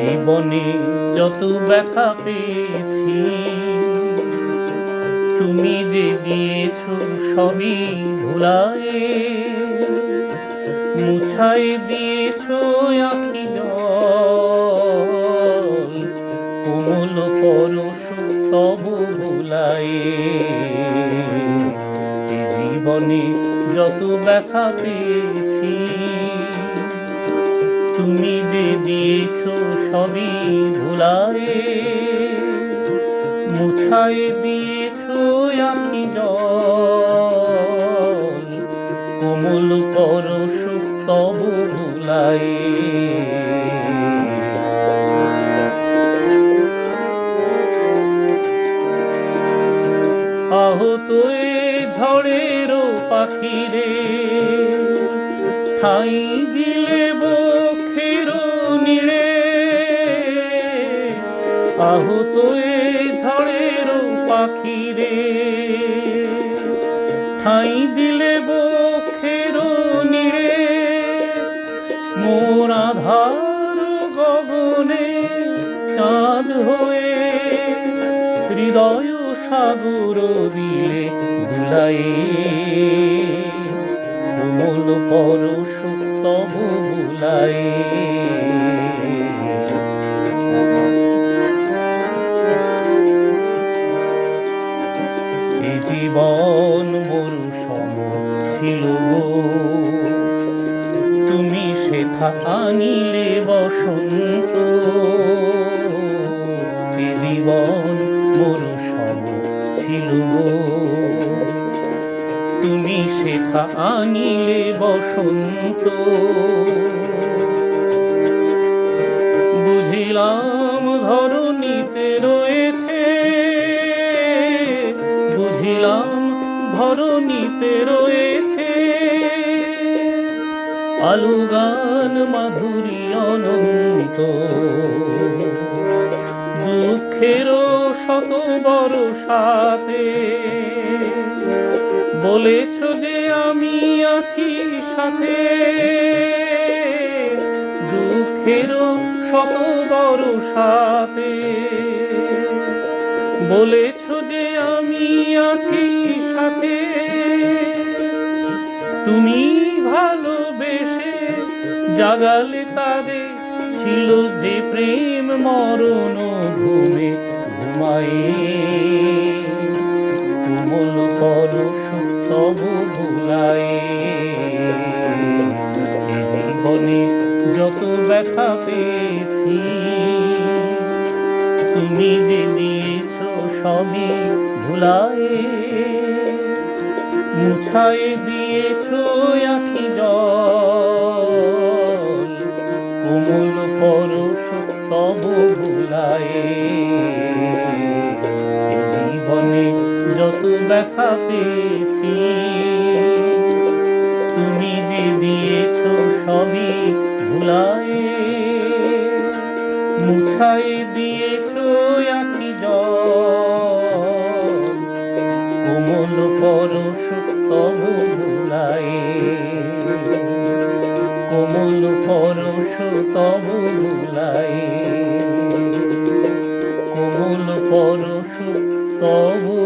জীবনে যত ব্যথা পেয়েছি, তুমি যে দিয়েছ সবই ভুলায়ে, মুছাই দিয়েছ আখি জল, কোমল পরশ তবু ভুলায়ে। এই জীবনে যত ব্যথা পেয়েছি, তুমি যে দিয়েছ সবই ভুলায়ে, মুছাই দিয়েছ আখি জল, কোমল পরশ তবু ভুলায়ে। আহত এ ঝড়েরও পাখিরে ঠাই দিলে বক্ষের নীড়ে, আহত এ ঝড়েরও পাখিরে ঠাই দিলে বক্ষের নীড়ে। মোর আধার গগনে চাঁদ হয়ে হৃদয় সাগর দিলে দুলায়ে, কোমল পরশ তবু ভুলায়ে। এ জীবন মরু সম ছিল গো, তুমি সেথা আনিলে বসন্ত। এ জীবন মরু সম ছিল গো, তুমি সেথা আনিলে বসন্ত। বুঝিলাম ধরণীতে রয়েছে, বুঝিলাম ধরণীতে রয়েছে আলু গান মাধুরী অনন্ত। দুঃখেরও শত বরষাতে বলেছ যে আমি আছি সাথে, দুঃখেরও শত বরষাতে বলেছ যে আমি আছি সাথে। তুমি ভালোবেসে জাগালে তারে ছিল যে প্রেম মরণ ঘুমে ঘুমায়ে, কোমল পরশ তবু ভুলায়ে। এ জীবনে যত ব্যথা পেয়েছি, তুমি যে দিয়েছ সবই ভুলায়ে, মুছাই দিয়েছ আখি জল, কোমল পরশ তবু ভুলায়ে। জীবনে যত ব্যথা পেয়েছি, তুমি যে দিয়েছ সবই ভুলায়ে, মুছাই দিয়েছ আখি জল, কোমল পরশ তবু ভুলায়ে, কোমল পরশ তবু ভুলায়ে, কোমল পরশ তবু